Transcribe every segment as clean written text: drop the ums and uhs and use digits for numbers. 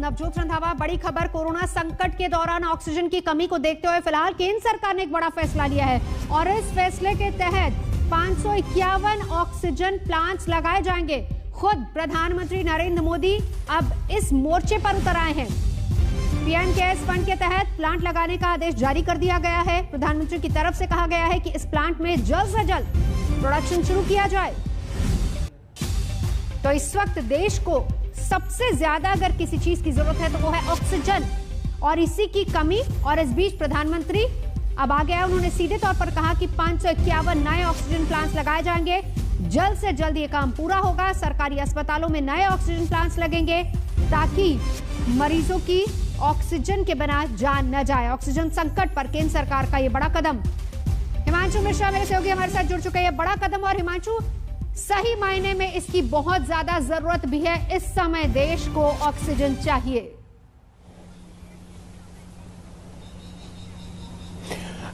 नवजोत रंधावा, बड़ी खबर, कोरोना संकट के दौरान ऑक्सीजन की कमी को देखते हुए फिलहाल केंद्र सरकार ने एक बड़ा फैसला लिया है और इस फैसले के तहत 551 ऑक्सीजन प्लांट्स लगाए जाएंगे। खुद प्रधानमंत्री नरेंद्र मोदी अब इस मोर्चे पर उतर आए हैं। पीएम केयर्स फंड के तहत प्लांट लगाने का आदेश जारी कर दिया गया है। प्रधानमंत्री की तरफ से कहा गया है कि इस प्लांट में जल्द से जल्द प्रोडक्शन शुरू किया जाए। तो इस वक्त देश को सबसे ज्यादा अगर किसी चीज की जरूरत है तो वो है ऑक्सीजन, और इसी की कमी। और इस बीच प्रधानमंत्री अब आ गया, उन्होंने सीधे तौर पर कहा कि 551 नए ऑक्सीजन प्लांट्स लगाए जाएंगे। जल्द से जल्द ये काम पूरा होगा। सरकारी अस्पतालों में नए ऑक्सीजन प्लांट्स लगेंगे ताकि मरीजों की ऑक्सीजन के बिना जान न जाए। ऑक्सीजन संकट पर केंद्र सरकार का ये बड़ा कदम। हिमांशु मिश्रा मेरे सहयोगी हमारे साथ जुड़ चुके हैं। ये बड़ा कदम, और हिमांशु, सही मायने में इसकी बहुत ज्यादा जरूरत भी है। इस समय देश को ऑक्सीजन चाहिए।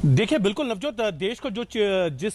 देखिए, बिल्कुल नवजोत, देश को जो जिस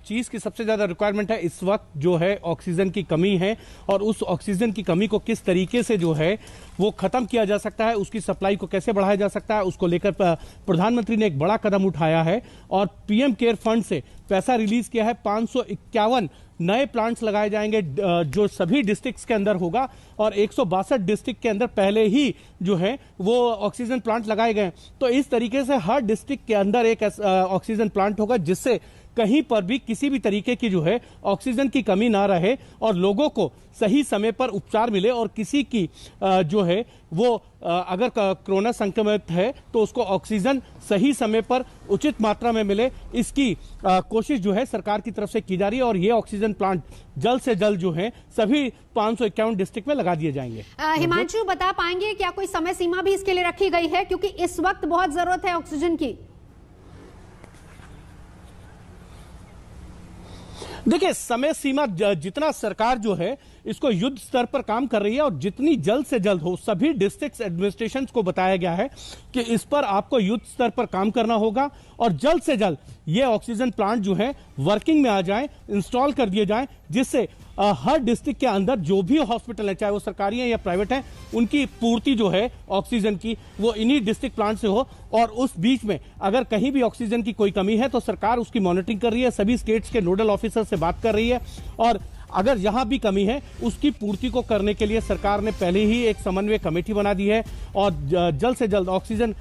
चीज की सबसे ज्यादा रिक्वायरमेंट है इस वक्त जो है ऑक्सीजन की कमी है, और उस ऑक्सीजन की कमी को किस तरीके से जो है वो खत्म किया जा सकता है, उसकी सप्लाई को कैसे बढ़ाया जा सकता है, उसको लेकर प्रधानमंत्री ने एक बड़ा कदम उठाया है और पीएम केयर फंड से पैसा रिलीज किया है। 551 नए प्लांट्स लगाए जाएंगे जो सभी डिस्ट्रिक्ट्स के अंदर होगा, और 162 डिस्ट्रिक्ट के अंदर पहले ही जो है वो ऑक्सीजन प्लांट लगाए गए। तो इस तरीके से हर डिस्ट्रिक्ट के अंदर एक ऑक्सीजन प्लांट होगा जिससे कहीं पर भी किसी भी तरीके की जो है ऑक्सीजन की कमी ना रहे और लोगों को सही समय पर उपचार मिले, और किसी की जो है वो अगर कोरोना संक्रमित है तो उसको ऑक्सीजन सही समय पर उचित मात्रा में मिले। इसकी कोशिश जो है सरकार की तरफ से की जा रही है, और ये ऑक्सीजन प्लांट जल्द से जल्द जो है सभी 551 डिस्ट्रिक्ट में लगा दिए जाएंगे। हिमांशु, बता पाएंगे क्या कोई समय सीमा भी इसके लिए रखी गई है, क्योंकि इस वक्त बहुत जरूरत है ऑक्सीजन की? देखिए, समय सीमा जितना सरकार जो है इसको युद्ध स्तर पर काम कर रही है, और जितनी जल्द से जल्द हो, सभी डिस्ट्रिक्ट एडमिनिस्ट्रेशन को बताया गया है कि इस पर आपको युद्ध स्तर पर काम करना होगा, और जल्द से जल्द ये ऑक्सीजन प्लांट जो है वर्किंग में आ जाए, इंस्टॉल कर दिए जाएं, जिससे हर डिस्ट्रिक्ट के अंदर जो भी हॉस्पिटल है, चाहे वो सरकारी है या प्राइवेट है, उनकी पूर्ति जो है ऑक्सीजन की वो इन्हीं डिस्ट्रिक्ट प्लांट से हो। और उस बीच में अगर कहीं भी ऑक्सीजन की कोई कमी है तो सरकार उसकी मॉनिटरिंग कर रही है, सभी स्टेट्स के नोडल ऑफिसर से बात कर रही है, और अगर यहां भी कमी है उसकी पूर्ति को करने के लिए सरकार ने पहले ही एक समन्वय कमेटी बना दी है, और जल्द से जल्द ऑक्सीजन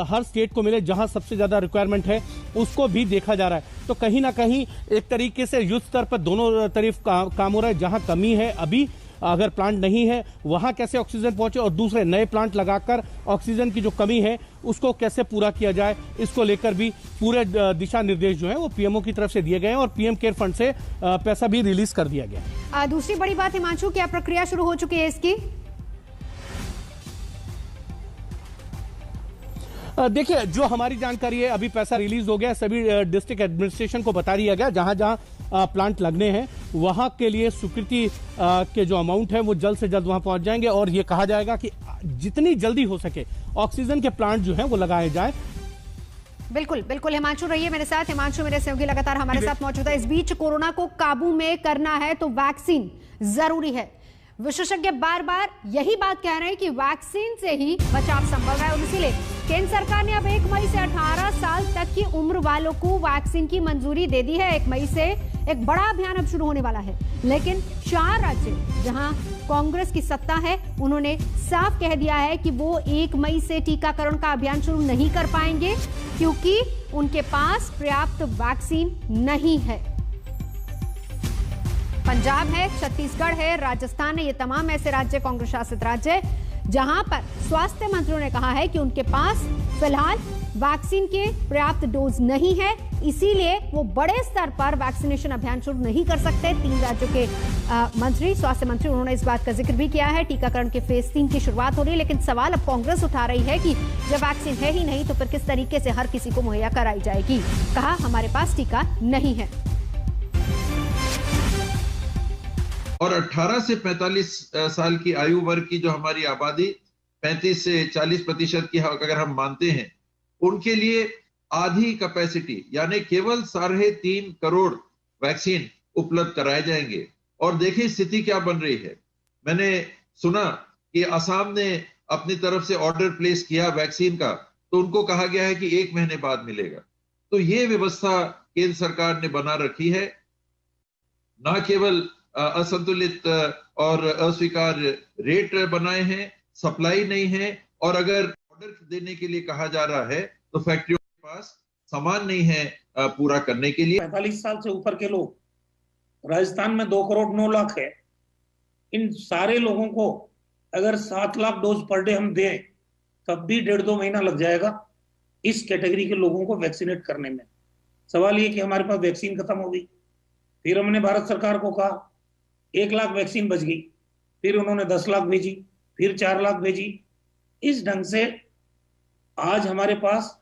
हर स्टेट को मिले जहां सबसे ज्यादा रिक्वायरमेंट है उसको भी देखा जा रहा है। तो कहीं ना कहीं एक तरीके से युद्ध स्तर पर दोनों तरफ काम हो रहा है। जहां कमी है अभी, अगर प्लांट नहीं है वहां कैसे ऑक्सीजन पहुंचे, और दूसरे नए प्लांट लगाकर ऑक्सीजन की जो कमी है उसको कैसे पूरा किया जाए, इसको लेकर भी पूरे दिशा निर्देश जो है वो पीएमओ की तरफ से दिए गए हैं, और पीएम केयर फंड से पैसा भी रिलीज कर दिया गया। दूसरी बड़ी बात, हिमांशु, क्या प्रक्रिया शुरू हो चुकी है इसकी? देखिए, जो हमारी जानकारी है अभी पैसा रिलीज हो गया, सभी डिस्ट्रिक्ट एडमिनिस्ट्रेशन को बता दिया गया जहां जहां प्लांट लगने हैं वहां के लिए स्वीकृति के जो अमाउंट है वो जल्द से जल्द वहां पहुंच जाएंगे, और ये कहा जाएगा कि जितनी जल्दी हो सके ऑक्सीजन के प्लांट जो है वो लगाए जाए। बिल्कुल बिल्कुल, हिमांशु रहिए मेरे साथ। हिमांशु मेरे सहयोगी लगातार हमारे साथ मौजूद है। इस बीच कोरोना को काबू में करना है तो वैक्सीन जरूरी है। विशेषज्ञ बार बार यही बात कह रहे हैं कि वैक्सीन से ही बचाव संभव है, और इसीलिए केंद्र सरकार ने अब 1 मई से 18 साल तक की उम्र वालों को वैक्सीन की मंजूरी दे दी है। 1 मई से एक बड़ा अभियान अब शुरू होने वाला है, लेकिन 4 राज्य जहां कांग्रेस की सत्ता है उन्होंने साफ कह दिया है कि वो 1 मई से टीकाकरण का अभियान शुरू नहीं कर पाएंगे, क्योंकि उनके पास पर्याप्त वैक्सीन नहीं है। पंजाब है, छत्तीसगढ़ है, राजस्थान है, ये तमाम ऐसे राज्य कांग्रेस शासित राज्य जहां पर स्वास्थ्य मंत्रियों ने कहा है कि उनके पास फिलहाल वैक्सीन के पर्याप्त डोज नहीं है, इसीलिए वो बड़े स्तर पर वैक्सीनेशन अभियान शुरू नहीं कर सकते। 3 राज्यों के मंत्री, स्वास्थ्य मंत्री, उन्होंने इस बात का जिक्र भी किया है। टीकाकरण के फेज 3 की शुरुआत हो रही है, लेकिन सवाल अब कांग्रेस उठा रही है कि जब वैक्सीन है ही नहीं तो फिर किस तरीके से हर किसी को मुहैया कराई जाएगी। कहा, हमारे पास टीका नहीं है। और 18 से 45 साल की आयु वर्ग की जो हमारी आबादी 35 से 40% की अगर हम मानते हैं, उनके लिए आधी कैपेसिटी यानी केवल 3.5 करोड़ वैक्सीन उपलब्ध कराए जाएंगे। और देखिए स्थिति क्या बन रही है। मैंने सुना कि असम ने अपनी तरफ से ऑर्डर प्लेस किया वैक्सीन का, तो उनको कहा गया है कि 1 महीने बाद मिलेगा। तो ये व्यवस्था केंद्र सरकार ने बना रखी है। न केवल असंतुलित और अस्वीकार्य रेट बनाए हैं, सप्लाई नहीं है, और अगर ऑर्डर देने के लिए कहा जा रहा है तो फैक्ट्रियों के पास सामान नहीं है पूरा करने के लिए। 45 साल से ऊपर के लोग, राजस्थान में 2 करोड़ 9 लाख है। इन सारे लोगों को अगर 7 लाख डोज पर डे हम दें, तब भी 1.5-2 महीना लग जाएगा इस कैटेगरी के लोगों को वैक्सीनेट करने में। सवाल ये कि हमारे पास वैक्सीन खत्म हो गई, फिर हमने भारत सरकार को कहा 1 लाख वैक्सीन बच गई, फिर उन्होंने 10 लाख भेजी, फिर 4 लाख भेजी। इस ढंग से आज हमारे पास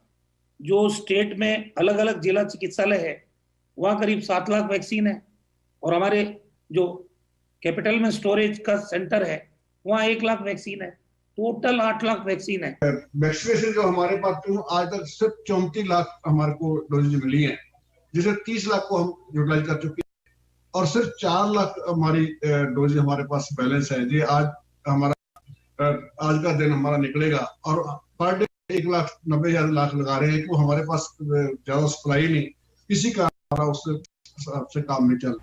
जो स्टेट में अलग अलग जिला चिकित्सालय है, वहां करीब 7 लाख वैक्सीन है, और हमारे जो कैपिटल में स्टोरेज का सेंटर है वहां 1 लाख वैक्सीन है। टोटल 8 लाख वैक्सीन है। वैक्सीनेशन जो हमारे पास आज तक सिर्फ 34 लाख हमारे को डोजेज मिली है, जिसे 30 लाख को हम यूटिलाइज कर चुके हैं, और सिर्फ 4 लाख हमारी डोजेज हमारे पास बैलेंस है। ये आज का दिन हमारा निकलेगा, और पर डे 1,90,000 लाख लगा रहे हैं, तो हमारे पास ज्यादा सप्लाई नहीं, इसी का हमारा उससे काम नहीं चल।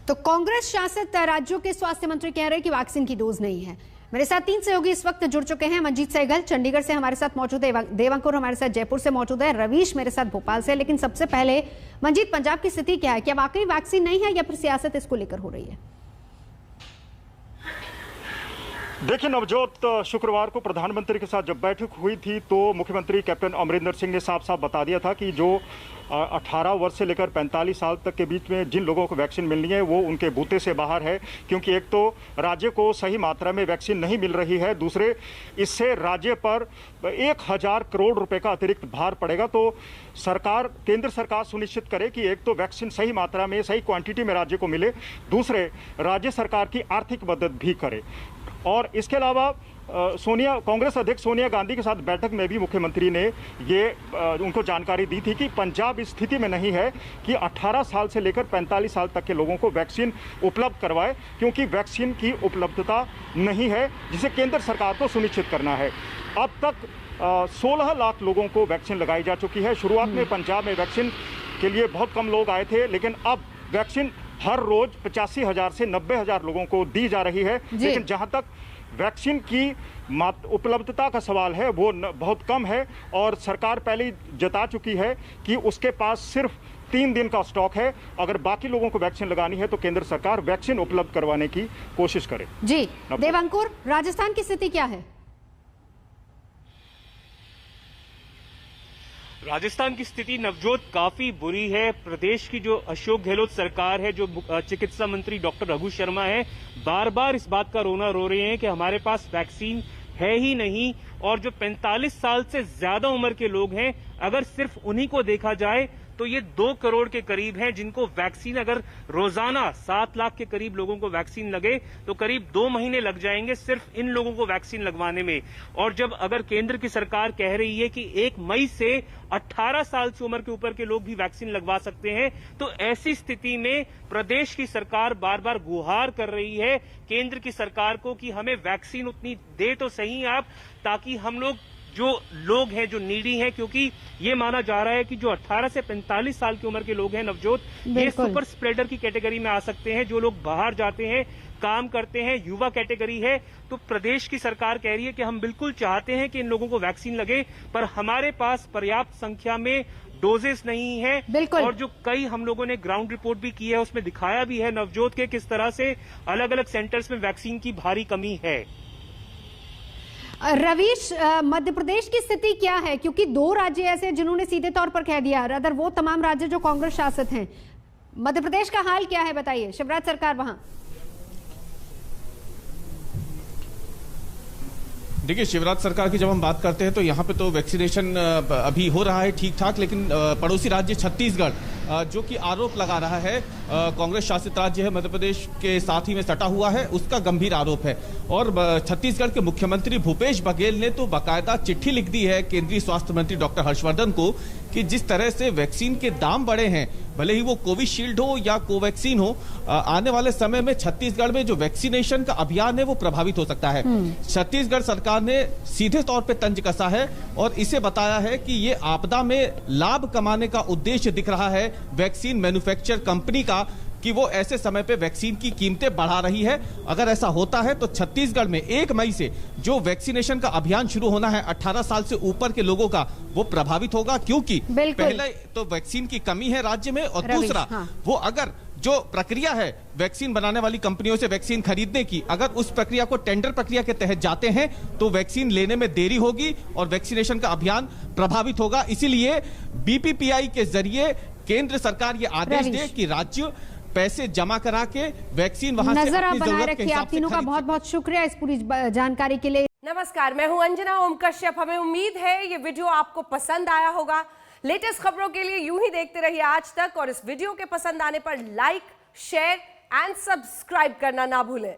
तो कांग्रेस शासित राज्यों के स्वास्थ्य मंत्री कह रहे हैं कि वैक्सीन की डोज नहीं है। मेरे साथ 3 सहयोगी इस वक्त जुड़ चुके हैं। मंजीत सहगल चंडीगढ़ से हमारे साथ मौजूद है, देवांकुर हमारे साथ जयपुर से मौजूद है, रवीश मेरे साथ भोपाल से। लेकिन सबसे पहले मंजीत, पंजाब की स्थिति क्या है? क्या वाकई वैक्सीन नहीं है या फिर सियासत इसको लेकर हो रही है? देखिए नवजोत, शुक्रवार को प्रधानमंत्री के साथ जब बैठक हुई थी तो मुख्यमंत्री कैप्टन अमरिंदर सिंह ने साफ साफ बता दिया था कि जो 18 वर्ष से लेकर 45 साल तक के बीच में जिन लोगों को वैक्सीन मिलनी है वो उनके बूते से बाहर है, क्योंकि एक तो राज्य को सही मात्रा में वैक्सीन नहीं मिल रही है, दूसरे इससे राज्य पर 1,000 करोड़ रुपए का अतिरिक्त भार पड़ेगा। तो केंद्र सरकार सुनिश्चित करे कि एक तो वैक्सीन सही मात्रा में, सही क्वांटिटी में राज्य को मिले, दूसरे राज्य सरकार की आर्थिक मदद भी करे। और इसके अलावा कांग्रेस अध्यक्ष सोनिया गांधी के साथ बैठक में भी मुख्यमंत्री ने उनको जानकारी दी थी कि पंजाब इस स्थिति में नहीं है कि 18 साल से लेकर 45 साल तक के लोगों को वैक्सीन उपलब्ध करवाए, क्योंकि वैक्सीन की उपलब्धता नहीं है, जिसे केंद्र सरकार को सुनिश्चित करना है। अब तक 16 लाख लोगों को वैक्सीन लगाई जा चुकी है। शुरुआत में पंजाब में वैक्सीन के लिए बहुत कम लोग आए थे, लेकिन अब वैक्सीन हर रोज 85,000 से 90,000 लोगों को दी जा रही है। लेकिन जहां तक वैक्सीन की उपलब्धता का सवाल है वो बहुत कम है, और सरकार पहले ही जता चुकी है कि उसके पास सिर्फ 3 दिन का स्टॉक है। अगर बाकी लोगों को वैक्सीन लगानी है तो केंद्र सरकार वैक्सीन उपलब्ध करवाने की कोशिश करे। जी देवांकुर, राजस्थान की स्थिति क्या है? राजस्थान की स्थिति नवजोत काफी बुरी है। प्रदेश की जो अशोक गहलोत सरकार है, जो चिकित्सा मंत्री डॉक्टर रघु शर्मा है, बार बार इस बात का रोना रो रहे हैं कि हमारे पास वैक्सीन है ही नहीं, और जो 45 साल से ज्यादा उम्र के लोग हैं, अगर सिर्फ उन्हीं को देखा जाए तो ये 2 करोड़ के करीब हैं जिनको वैक्सीन, अगर रोजाना 7 लाख के करीब लोगों को वैक्सीन लगे तो करीब 2 महीने लग जाएंगे सिर्फ इन लोगों को वैक्सीन लगवाने में। और जब अगर केंद्र की सरकार कह रही है कि 1 मई से 18 साल से उम्र के ऊपर के लोग भी वैक्सीन लगवा सकते हैं, तो ऐसी स्थिति में प्रदेश की सरकार बार बार गुहार कर रही है केंद्र की सरकार को कि हमें वैक्सीन उतनी दे तो सही आप, ताकि हम लोग हैं जो नीडी हैं, क्योंकि ये माना जा रहा है कि जो 18 से 45 साल की उम्र के लोग हैं नवजोत, ये सुपर स्प्रेडर की कैटेगरी में आ सकते हैं। जो लोग बाहर जाते हैं, काम करते हैं, युवा कैटेगरी है। तो प्रदेश की सरकार कह रही है कि हम बिल्कुल चाहते हैं कि इन लोगों को वैक्सीन लगे, पर हमारे पास पर्याप्त संख्या में डोजेस नहीं है। और जो कई हम लोगों ने ग्राउंड रिपोर्ट भी की है, उसमें दिखाया भी है नवजोत के किस तरह से अलग अलग सेंटर्स में वैक्सीन की भारी कमी है। रवीश, मध्य प्रदेश की स्थिति क्या है? क्योंकि 2 राज्य ऐसे जिन्होंने सीधे तौर पर कह दिया, अदर वो तमाम राज्य जो कांग्रेस शासित हैं। मध्य प्रदेश का हाल क्या है बताइए, शिवराज सरकार वहां? देखिए, शिवराज सरकार की जब हम बात करते हैं तो यहाँ पे तो वैक्सीनेशन अभी हो रहा है ठीक ठाक, लेकिन पड़ोसी राज्य छत्तीसगढ़ जो कि आरोप लगा रहा है कांग्रेस शासित राज्य है मध्य प्रदेश के साथ ही में सटा हुआ है, उसका गंभीर आरोप है। और छत्तीसगढ़ के मुख्यमंत्री भूपेश बघेल ने तो बाकायदा चिट्ठी लिख दी है केंद्रीय स्वास्थ्य मंत्री डॉक्टर हर्षवर्धन को कि जिस तरह से वैक्सीन के दाम बढ़े हैं, भले ही वो कोविशील्ड हो या कोवैक्सीन हो, आने वाले समय में छत्तीसगढ़ में जो वैक्सीनेशन का अभियान है वो प्रभावित हो सकता है। छत्तीसगढ़ सरकार ने सीधे तौर पे तंज कसा है और इसे बताया है कि ये आपदा में लाभ कमाने का उद्देश्य दिख रहा है वैक्सीन मैन्युफैक्चर कंपनी का, कि वो ऐसे समय पे वैक्सीन की कीमतें बढ़ा रही है। अगर ऐसा होता है तो छत्तीसगढ़ में 1 मई से जो वैक्सीनेशन का अभियान शुरू होना है 18 साल से ऊपर के लोगों का, वो प्रभावित होगा, क्योंकि पहले तो वैक्सीन की कमी है राज्य में, और दूसरा वो अगर जो प्रक्रिया है वैक्सीन बनाने वाली कंपनियों से वैक्सीन खरीदने की, अगर उस प्रक्रिया को टेंडर प्रक्रिया के तहत जाते हैं तो वैक्सीन लेने में देरी होगी और वैक्सीनेशन का अभियान प्रभावित होगा। इसीलिए बीपीपीआई के जरिए केंद्र सरकार ये आदेश दे कि राज्य पैसे जमा करा के वैक्सीन वहां से नजर आप अपनी बनाए जरूरत के रखिए। हिसाब आप से तीनों का बहुत बहुत शुक्रिया इस पूरी जानकारी के लिए। नमस्कार, मैं हूं अंजना ओम कश्यप। हमें उम्मीद है ये वीडियो आपको पसंद आया होगा। लेटेस्ट खबरों के लिए यूं ही देखते रहिए आज तक, और इस वीडियो के पसंद आने पर लाइक, शेयर एंड सब्सक्राइब करना ना भूलें।